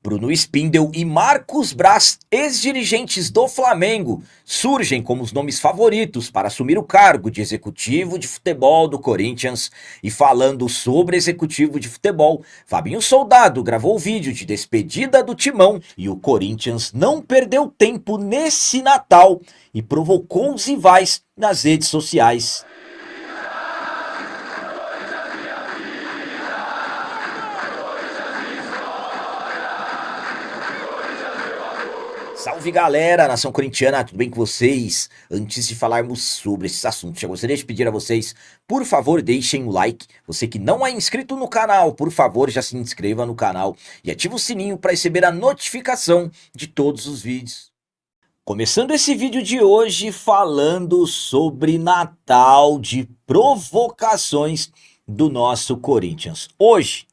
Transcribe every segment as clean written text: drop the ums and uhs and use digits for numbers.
Bruno Spindel e Marcos Braz, ex-dirigentes do Flamengo, surgem como os nomes favoritos para assumir o cargo de executivo de futebol do Corinthians. E falando sobre executivo de futebol, Fabinho Soldado gravou o vídeo de despedida do Timão e o Corinthians não perdeu tempo nesse Natal e provocou os rivais nas redes sociais. Salve galera, nação corintiana, tudo bem com vocês? Antes de falarmos sobre esses assuntos, já gostaria de pedir a vocês, por favor, deixem o like. Você que não é inscrito no canal, por favor, já se inscreva no canal e ative o sininho para receber a notificação de todos os vídeos. Começando esse vídeo de hoje falando sobre Natal de provocações do nosso Corinthians. Hoje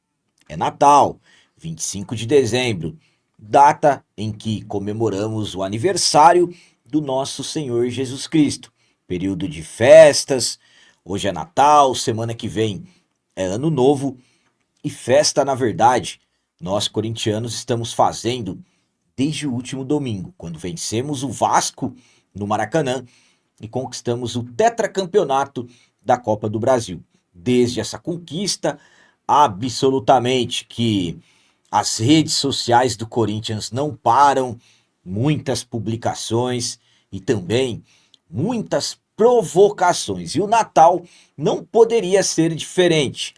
é Natal, 25 de dezembro. Data em que comemoramos o aniversário do nosso Senhor Jesus Cristo. Período de festas, hoje é Natal, semana que vem é Ano Novo. E festa, na verdade, nós corintianos estamos fazendo desde o último domingo, quando vencemos o Vasco no Maracanã e conquistamos o tetracampeonato da Copa do Brasil. Desde essa conquista, absolutamente que as redes sociais do Corinthians não param, muitas publicações e também muitas provocações. E o Natal não poderia ser diferente.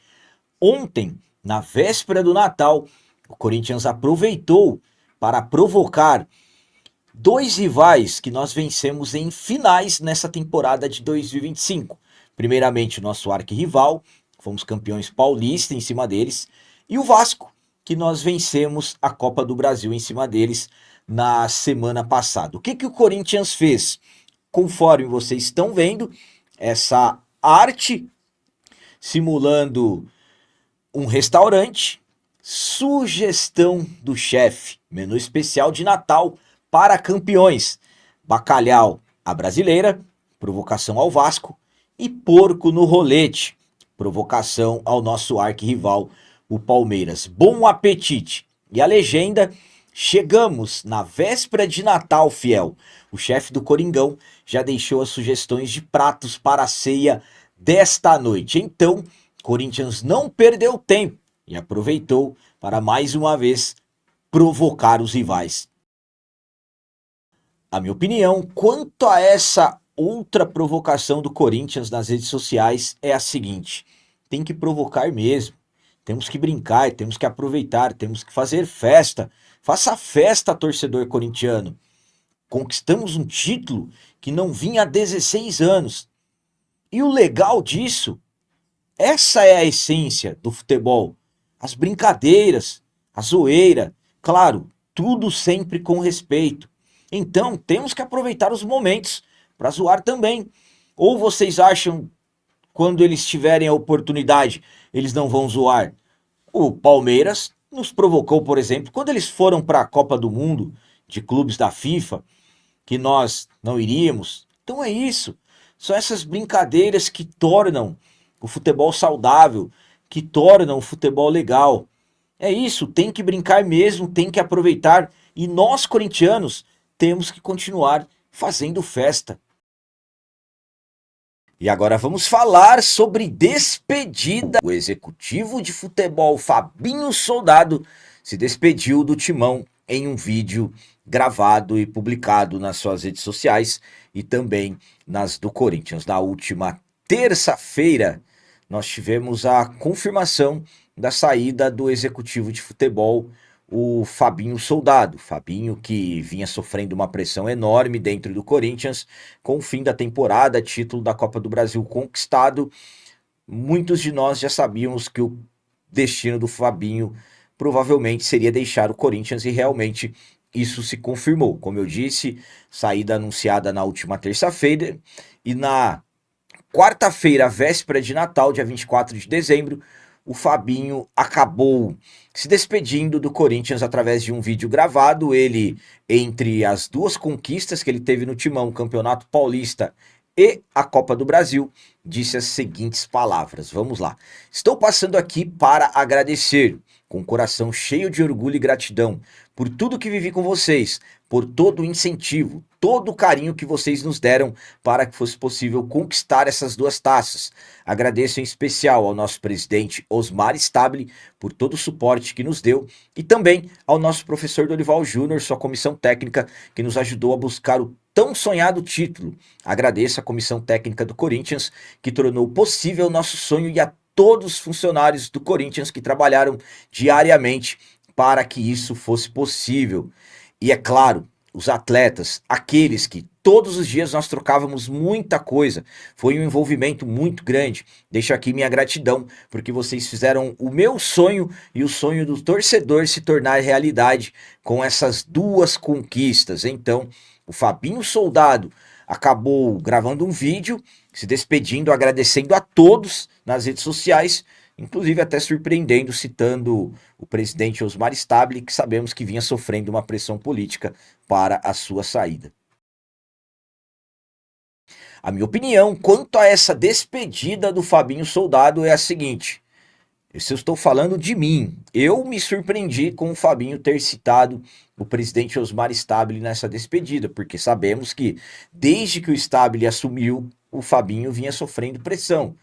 Ontem, na véspera do Natal, o Corinthians aproveitou para provocar dois rivais que nós vencemos em finais nessa temporada de 2025. Primeiramente, o nosso arquirrival, fomos campeões paulistas em cima deles, e o Vasco, que nós vencemos a Copa do Brasil em cima deles na semana passada. O que o Corinthians fez? Conforme vocês estão vendo, essa arte simulando um restaurante, sugestão do chefe, menu especial de Natal para campeões, bacalhau à brasileira, provocação ao Vasco, e porco no rolete, provocação ao nosso arquirrival, o Palmeiras. Bom apetite! E a legenda: chegamos na véspera de Natal, fiel. O chefe do Coringão já deixou as sugestões de pratos para a ceia desta noite. Então, Corinthians não perdeu tempo e aproveitou para mais uma vez provocar os rivais. A minha opinião quanto a essa outra provocação do Corinthians nas redes sociais é a seguinte: tem que provocar mesmo. Temos que brincar, temos que aproveitar, temos que fazer festa. Faça festa, torcedor corintiano. Conquistamos um título que não vinha há 16 anos. E o legal disso, essa é a essência do futebol. As brincadeiras, a zoeira, claro, tudo sempre com respeito. Então, temos que aproveitar os momentos para zoar também. Ou vocês acham, quando eles tiverem a oportunidade, eles não vão zoar? O Palmeiras nos provocou, por exemplo, quando eles foram para a Copa do Mundo de clubes da FIFA, que nós não iríamos. Então é isso. São essas brincadeiras que tornam o futebol saudável, que tornam o futebol legal. É isso, tem que brincar mesmo, tem que aproveitar. E nós, corintianos, temos que continuar fazendo festa. E agora vamos falar sobre despedida. O executivo de futebol Fabinho Soldado se despediu do Timão em um vídeo gravado e publicado nas suas redes sociais e também nas do Corinthians. Na última terça-feira, nós tivemos a confirmação da saída do executivo de futebol, o Fabinho Soldado. Fabinho, que vinha sofrendo uma pressão enorme dentro do Corinthians, com o fim da temporada, título da Copa do Brasil conquistado. Muitos de nós já sabíamos que o destino do Fabinho provavelmente seria deixar o Corinthians e realmente isso se confirmou. Como eu disse, saída anunciada na última terça-feira e na quarta-feira, véspera de Natal, dia 24 de dezembro, o Fabinho acabou se despedindo do Corinthians através de um vídeo gravado. Ele, entre as duas conquistas que ele teve no Timão, o Campeonato Paulista e a Copa do Brasil, disse as seguintes palavras. Vamos lá. Estou passando aqui para agradecer. com o coração cheio de orgulho e gratidão por tudo que vivi com vocês, por todo o incentivo, todo o carinho que vocês nos deram para que fosse possível conquistar essas 2 taças. Agradeço em especial ao nosso presidente Osmar Stabile por todo o suporte que nos deu e também ao nosso professor Dorival Júnior, sua comissão técnica, que nos ajudou a buscar o tão sonhado título. Agradeço à comissão técnica do Corinthians, que tornou possível o nosso sonho, e a todos os funcionários do Corinthians que trabalharam diariamente para que isso fosse possível. E é claro, os atletas, aqueles que todos os dias nós trocávamos muita coisa, foi um envolvimento muito grande. Deixo aqui minha gratidão, porque vocês fizeram o meu sonho e o sonho do torcedor se tornar realidade com essas 2 conquistas. Então, o Fabinho Soldado acabou gravando um vídeo, se despedindo, agradecendo a todos nas redes sociais, inclusive até surpreendendo, citando o presidente Osmar Stabile, que sabemos que vinha sofrendo uma pressão política para a sua saída. A minha opinião quanto a essa despedida do Fabinho Soldado é a seguinte: se eu estou falando de mim, eu me surpreendi com o Fabinho ter citado o presidente Osmar Stabile nessa despedida, porque sabemos que desde que o Stabile assumiu, o Fabinho vinha sofrendo pressão.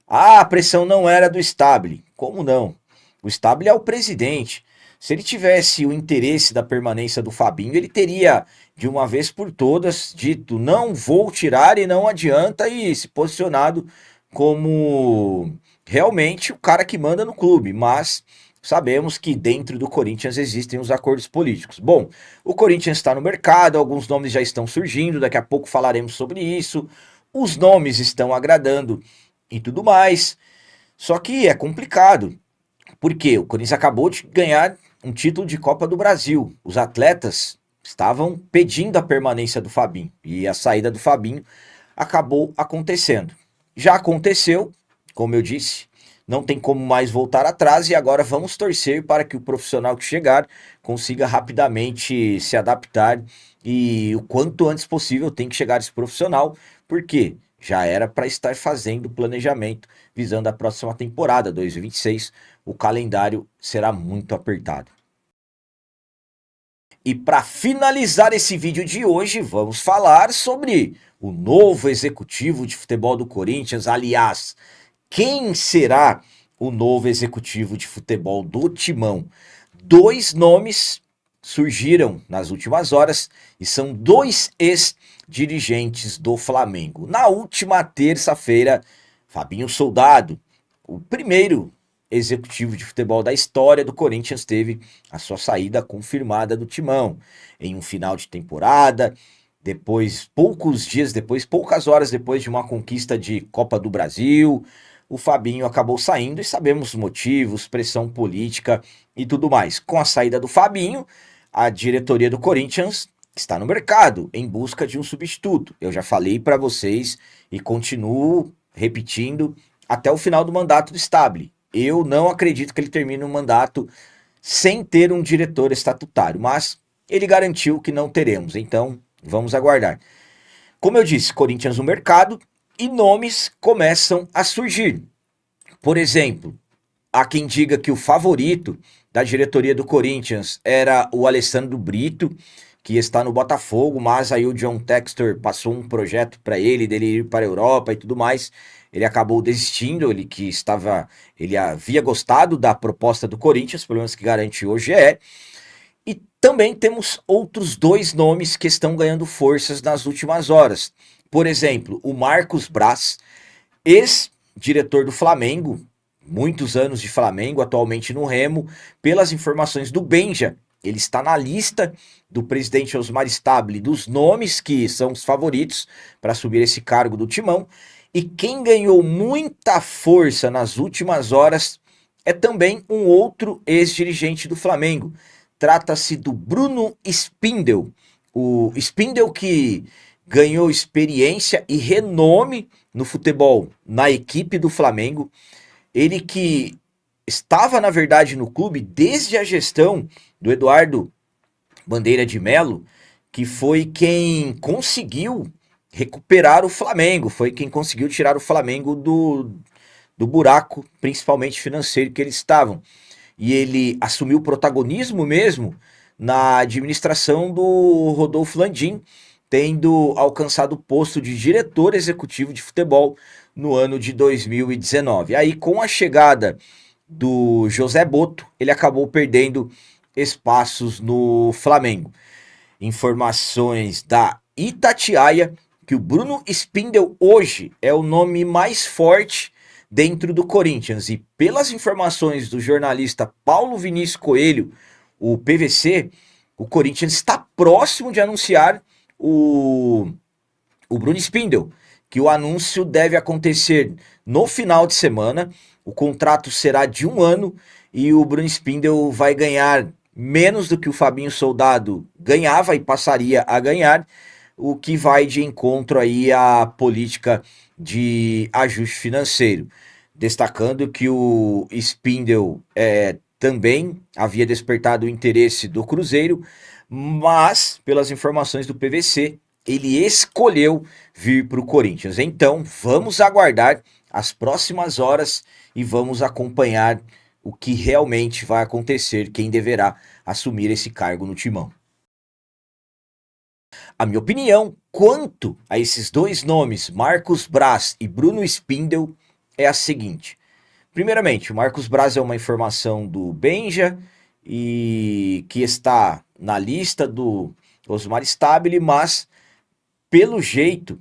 Ah, a pressão não era do Stabile. Como não? O Stabile é o presidente. Se ele tivesse o interesse da permanência do Fabinho, ele teria, de uma vez por todas, dito: não vou tirar e não adianta, e se posicionado como realmente o cara que manda no clube. Mas sabemos que dentro do Corinthians existem os acordos políticos. Bom, o Corinthians está no mercado, alguns nomes já estão surgindo, daqui a pouco falaremos sobre isso. Os nomes estão agradando e tudo mais. Só que é complicado, porque o Corinthians acabou de ganhar um título de Copa do Brasil. Os atletas estavam pedindo a permanência do Fabinho, e a saída do Fabinho acabou acontecendo. Já aconteceu, como eu disse, não tem como mais voltar atrás, e agora vamos torcer para que o profissional que chegar consiga rapidamente se adaptar, e o quanto antes possível tem que chegar esse profissional, porque já era para estar fazendo o planejamento visando a próxima temporada, 2026, o calendário será muito apertado. E para finalizar esse vídeo de hoje, vamos falar sobre o novo executivo de futebol do Corinthians. Aliás, quem será o novo executivo de futebol do Timão? 2 nomes surgiram nas últimas horas e são 2 ex-dirigentes do Flamengo. Na última terça-feira, Fabinho Soldado, o primeiro executivo de futebol da história do Corinthians, teve a sua saída confirmada do Timão em um final de temporada. Depois, poucas horas depois de uma conquista de Copa do Brasil, o Fabinho acabou saindo, e sabemos os motivos, pressão política e tudo mais. Com a saída do Fabinho, a diretoria do Corinthians está no mercado em busca de um substituto. Eu já falei para vocês e continuo repetindo até o final do mandato do Stabile. Eu não acredito que ele termine o mandato sem ter um diretor estatutário, mas ele garantiu que não teremos, então vamos aguardar. Como eu disse, Corinthians no mercado, e nomes começam a surgir. Por exemplo, há quem diga que o favorito da diretoria do Corinthians era o Alessandro Brito, que está no Botafogo, mas aí o John Textor passou um projeto para ele, dele ir para a Europa e tudo mais. Ele acabou desistindo, ele havia gostado da proposta do Corinthians, pelo menos que garante hoje é. E também temos outros 2 nomes que estão ganhando forças nas últimas horas. Por exemplo, o Marcos Braz, ex-diretor do Flamengo, muitos anos de Flamengo, atualmente no Remo. Pelas informações do Benja, ele está na lista do presidente Osmar Stabile dos nomes que são os favoritos para assumir esse cargo do Timão. E quem ganhou muita força nas últimas horas é também um outro ex-dirigente do Flamengo. Trata-se do Bruno Spindel. O Spindel, que ganhou experiência e renome no futebol na equipe do Flamengo. Ele que estava, na verdade, no clube desde a gestão do Eduardo Bandeira de Melo, que foi quem conseguiu recuperar o Flamengo, foi quem conseguiu tirar o Flamengo do buraco, principalmente financeiro, que eles estavam. e ele assumiu protagonismo mesmo na administração do Rodolfo Landim, tendo alcançado o posto de diretor executivo de futebol no ano de 2019. Aí, com a chegada do José Boto, ele acabou perdendo espaços no Flamengo. Informações da Itatiaia que o Bruno Spindel hoje é o nome mais forte dentro do Corinthians, e pelas informações do jornalista Paulo Vinícius Coelho, o PVC, o Corinthians está próximo de anunciar o Bruno Spindel, que o anúncio deve acontecer no final de semana. O contrato será de 1 ano e o Bruno Spindel vai ganhar menos do que o Fabinho Soldado ganhava e passaria a ganhar, o que vai de encontro aí à política de ajuste financeiro. Destacando que o Spindel também havia despertado o interesse do Cruzeiro, mas, pelas informações do PVC, ele escolheu vir para o Corinthians. Então, vamos aguardar as próximas horas e vamos acompanhar o que realmente vai acontecer, quem deverá assumir esse cargo no timão. A minha opinião quanto a esses dois nomes, Marcos Braz e Bruno Spindel, é a seguinte. Primeiramente, o Marcos Braz é uma informação do Benja e que está na lista do Osmar Stabile, mas pelo jeito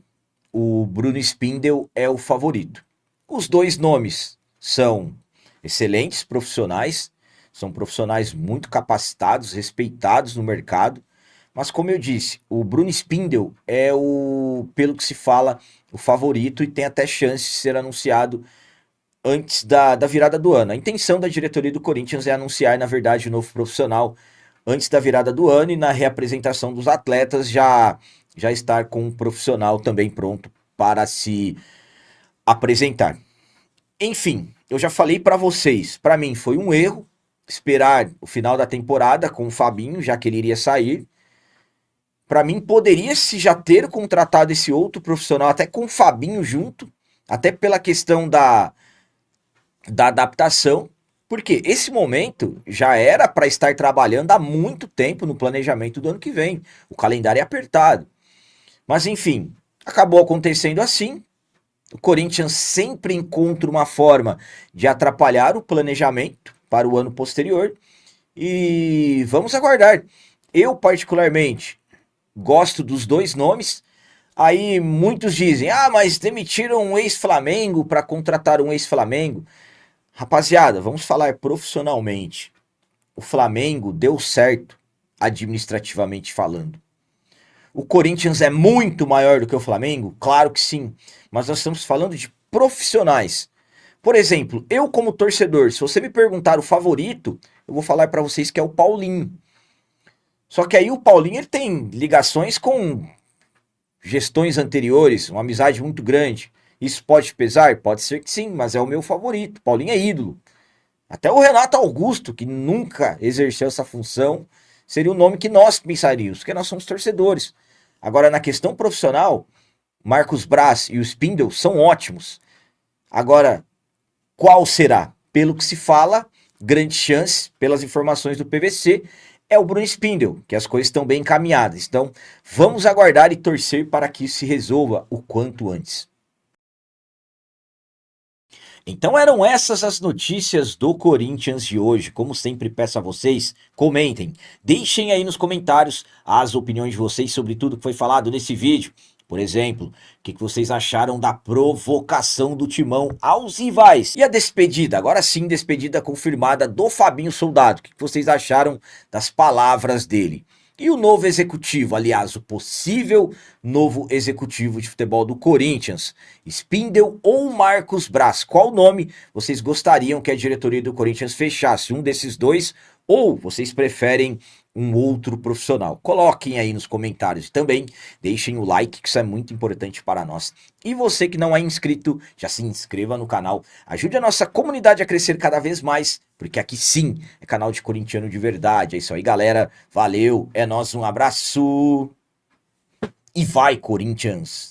o Bruno Spindel é o favorito. Os dois nomes são excelentes profissionais, são profissionais muito capacitados, respeitados no mercado, mas como eu disse, o Bruno Spindel é pelo que se fala, o favorito e tem até chance de ser anunciado antes da virada do ano. A intenção da diretoria do Corinthians é anunciar, na verdade, o novo profissional antes da virada do ano e na reapresentação dos atletas já estar com um profissional também pronto para se apresentar. Enfim, eu já falei para vocês, para mim foi um erro esperar o final da temporada com o Fabinho, já que ele iria sair. Para mim poderia-se já ter contratado esse outro profissional até com o Fabinho junto, até pela questão da adaptação, porque esse momento já era para estar trabalhando há muito tempo no planejamento do ano que vem. O calendário é apertado. Mas enfim, acabou acontecendo assim. O Corinthians sempre encontra uma forma de atrapalhar o planejamento para o ano posterior. E vamos aguardar. Eu, particularmente, gosto dos dois nomes. Aí muitos dizem, mas demitiram um ex-Flamengo para contratar um ex-Flamengo. Rapaziada, vamos falar profissionalmente. O Flamengo deu certo administrativamente falando. O Corinthians é muito maior do que o Flamengo? Claro que sim, mas nós estamos falando de profissionais. Por exemplo, eu como torcedor, se você me perguntar o favorito, eu vou falar para vocês que é o Paulinho. Só que aí o Paulinho ele tem ligações com gestões anteriores, uma amizade muito grande. Isso pode pesar? Pode ser que sim, mas é o meu favorito. Paulinho é ídolo. Até o Renato Augusto, que nunca exerceu essa função, seria o nome que nós pensaríamos, porque nós somos torcedores. Agora, na questão profissional, Marcos Braz e o Spindel são ótimos. Agora, qual será? Pelo que se fala, grande chance, pelas informações do PVC, é o Bruno Spindel, que as coisas estão bem encaminhadas. Então, vamos aguardar e torcer para que isso se resolva o quanto antes. Então eram essas as notícias do Corinthians de hoje. Como sempre peço a vocês, comentem. Deixem aí nos comentários as opiniões de vocês sobre tudo que foi falado nesse vídeo. Por exemplo, o que vocês acharam da provocação do Timão aos rivais? E a despedida, agora sim, despedida confirmada do Fabinho Soldado. O que vocês acharam das palavras dele? E o novo executivo, aliás, o possível novo executivo de futebol do Corinthians, Spindel ou Marcos Braz? Qual nome vocês gostariam que a diretoria do Corinthians fechasse? Um desses dois ou vocês preferem um outro profissional? Coloquem aí nos comentários e também deixem o like, que isso é muito importante para nós. E você que não é inscrito, já se inscreva no canal, ajude a nossa comunidade a crescer cada vez mais, porque aqui sim é canal de corintiano de verdade. É isso aí, galera, valeu, é nóis, um abraço e vai, Corinthians!